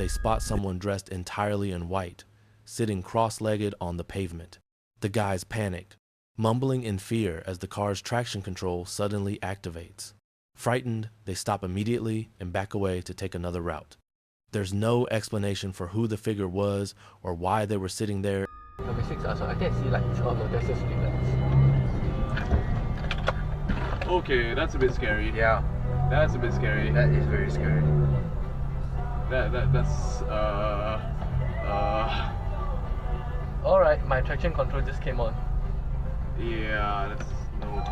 they spot someone dressed entirely in white, sitting cross-legged on the pavement. The guys panic, mumbling in fear as the car's traction control suddenly activates. Frightened, they stop immediately and back away to take another route. There's no explanation for who the figure was or why they were sitting there. The basics are, so I can see like all the Tesla street lights. Okay, that's a bit scary. Yeah. That's a bit scary. That is very scary. That's Alright, my traction control just came on. yeah, that's no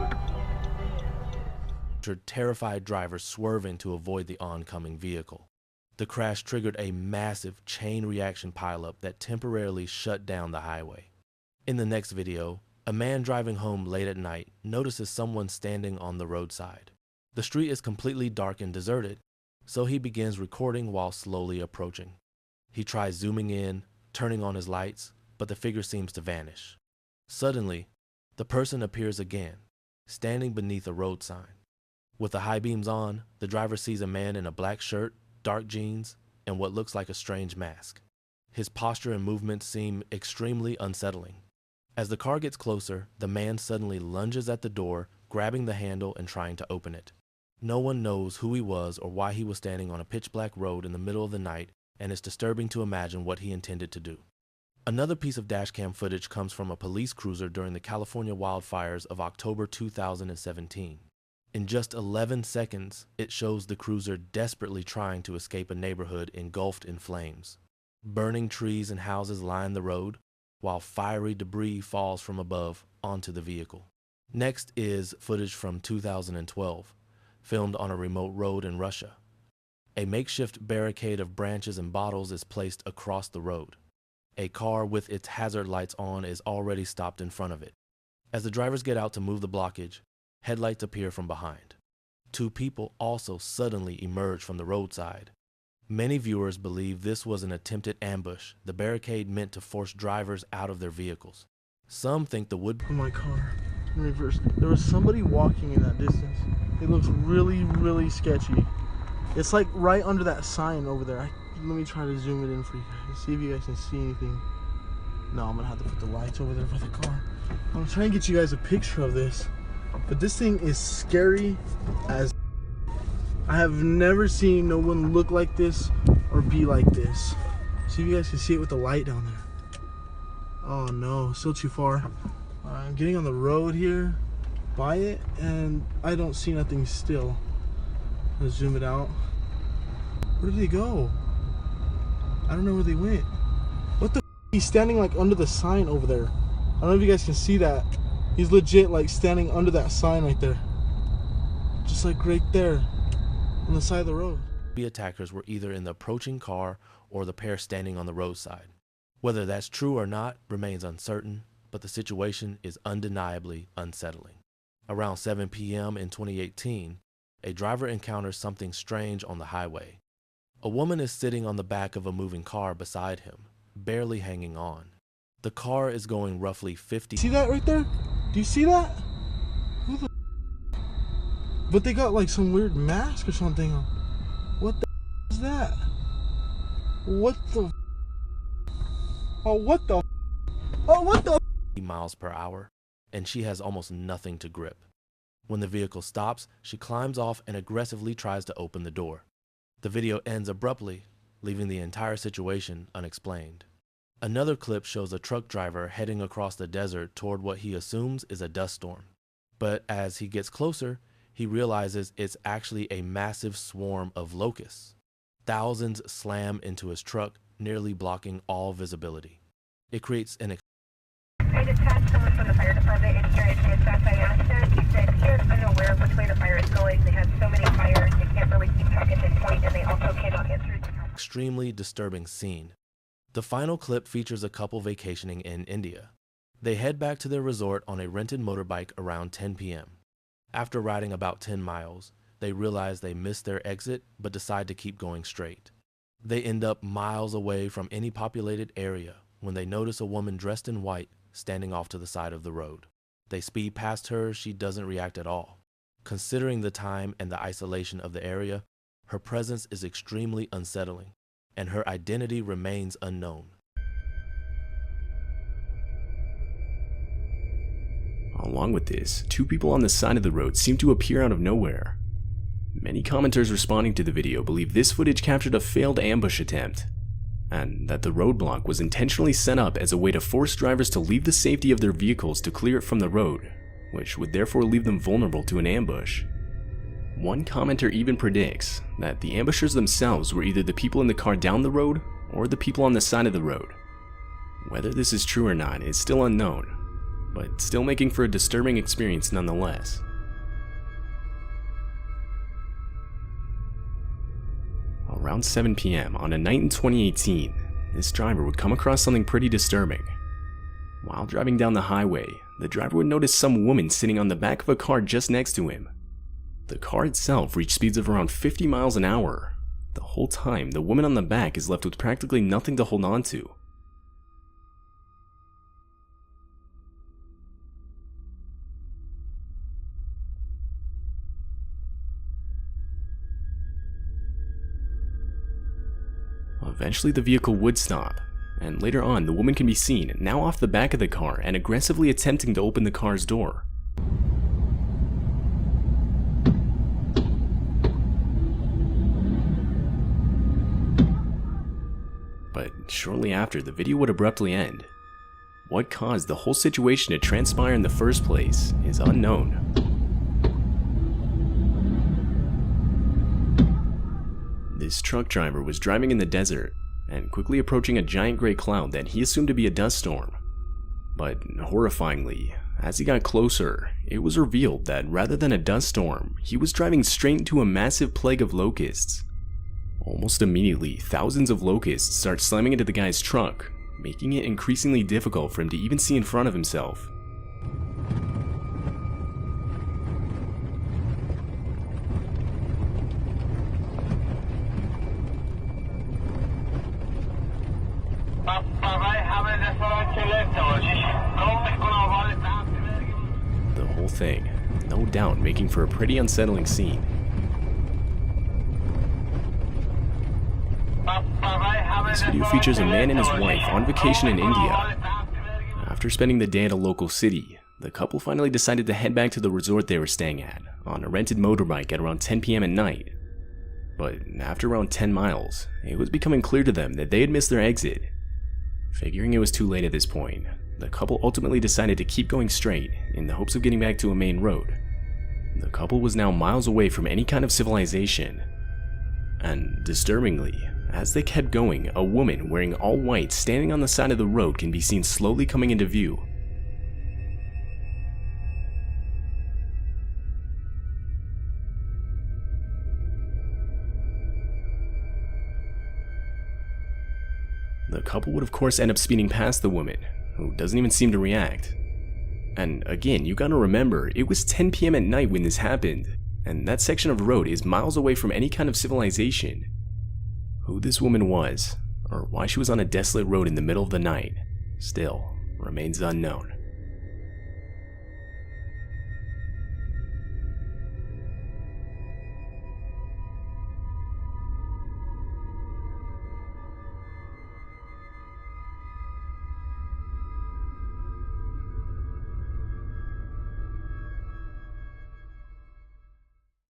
good. Terrified drivers swerving to avoid the oncoming vehicle. The crash triggered a massive chain reaction pileup that temporarily shut down the highway. In the next video, a man driving home late at night notices someone standing on the roadside. The street is completely dark and deserted, so he begins recording while slowly approaching. He tries zooming in, turning on his lights, but the figure seems to vanish. Suddenly, the person appears again, standing beneath a road sign. With the high beams on, the driver sees a man in a black shirt, dark jeans, and what looks like a strange mask. His posture and movements seem extremely unsettling. As the car gets closer, the man suddenly lunges at the door, grabbing the handle and trying to open it. No one knows who he was or why he was standing on a pitch-black road in the middle of the night, and it's disturbing to imagine what he intended to do. Another piece of dashcam footage comes from a police cruiser during the California wildfires of October 2017. In just 11 seconds, it shows the cruiser desperately trying to escape a neighborhood engulfed in flames. Burning trees and houses line the road, while fiery debris falls from above onto the vehicle. Next is footage from 2012, filmed on a remote road in Russia. A makeshift barricade of branches and bottles is placed across the road. A car with its hazard lights on is already stopped in front of it. As the drivers get out to move the blockage, headlights appear from behind. Two people also suddenly emerge from the roadside. Many viewers believe this was an attempted ambush, the barricade meant to force drivers out of their vehicles. Some think the wood... Oh my car, in reverse. There was somebody walking in that distance. It looks really, really sketchy. It's like right under that sign over there. Let me try to zoom it in for you guys. See if you guys can see anything. No, I'm gonna have to put the lights over there for the car. I'm trying to get you guys a picture of this. But this thing is scary as... I have never seen no one look like this or be like this. See if you guys can see it with the light down there. Oh no, still too far. I'm getting on the road here by it and I don't see nothing still. Let's zoom it out. Where did they go? I don't know where they went. What the f? He's standing like under the sign over there. I don't know if you guys can see that. He's legit like standing under that sign right there. Just like right there on the side of the road. The attackers were either in the approaching car or the pair standing on the roadside. Whether that's true or not remains uncertain, but the situation is undeniably unsettling. Around 7 p.m. in 2018, a driver encounters something strange on the highway. A woman is sitting on the back of a moving car beside him, barely hanging on. The car is going roughly 50. See that right there? Do you see that? Who the f? But they got like some weird mask or something on. What the f is that? What the f? Oh, what the f? Oh, what the f? Miles per hour, and she has almost nothing to grip. When the vehicle stops, she climbs off and aggressively tries to open the door. The video ends abruptly, leaving the entire situation unexplained. Another clip shows a truck driver heading across the desert toward what he assumes is a dust storm. But as he gets closer, he realizes it's actually a massive swarm of locusts. Thousands slam into his truck, nearly blocking all visibility. It creates an... I dispatched someone from the fire department and started to assess. I asked them, he said he is unaware of which way the fire is going. They had so many fires, they can't really keep track at this point, and they also cannot get through. Extremely disturbing scene. The final clip features a couple vacationing in India. They head back to their resort on a rented motorbike around 10 p.m. After riding about 10 miles, they realize they missed their exit but decide to keep going straight. They end up miles away from any populated area when they notice a woman dressed in white standing off to the side of the road. They speed past her. She doesn't react at all. Considering the time and the isolation of the area, her presence is extremely unsettling. and her identity remains unknown. Along with this, two people on the side of the road seem to appear out of nowhere. Many commenters responding to the video believe this footage captured a failed ambush attempt, and that the roadblock was intentionally set up as a way to force drivers to leave the safety of their vehicles to clear it from the road, which would therefore leave them vulnerable to an ambush. One commenter even predicts that the ambushers themselves were either the people in the car down the road or the people on the side of the road. Whether this is true or not is still unknown, but still making for a disturbing experience nonetheless. Around 7 p.m. on a night in 2018, this driver would come across something pretty disturbing. While driving down the highway, the driver would notice some woman sitting on the back of a car just next to him. The car itself reached speeds of around 50 miles an hour. The whole time, the woman on the back is left with practically nothing to hold on to. Eventually the vehicle would stop, and later on the woman can be seen now off the back of the car and aggressively attempting to open the car's door. But shortly after, the video would abruptly end. What caused the whole situation to transpire in the first place is unknown. This truck driver was driving in the desert and quickly approaching a giant gray cloud that he assumed to be a dust storm. But horrifyingly, as he got closer, it was revealed that rather than a dust storm, he was driving straight into a massive plague of locusts. Almost immediately, thousands of locusts start slamming into the guy's truck, making it increasingly difficult for him to even see in front of himself. The whole thing, no doubt, making for a pretty unsettling scene. This video features a man and his wife on vacation in India. After spending the day at a local city, the couple finally decided to head back to the resort they were staying at on a rented motorbike at around 10 p.m. at night. But after around 10 miles, it was becoming clear to them that they had missed their exit. Figuring it was too late at this point, the couple ultimately decided to keep going straight in the hopes of getting back to a main road. The couple was now miles away from any kind of civilization. And disturbingly, as they kept going, a woman wearing all white standing on the side of the road can be seen slowly coming into view. The couple would of course end up speeding past the woman, who doesn't even seem to react. And again, you gotta remember, it was 10 p.m. at night when this happened, and that section of road is miles away from any kind of civilization. Who this woman was, or why she was on a desolate road in the middle of the night, still remains unknown.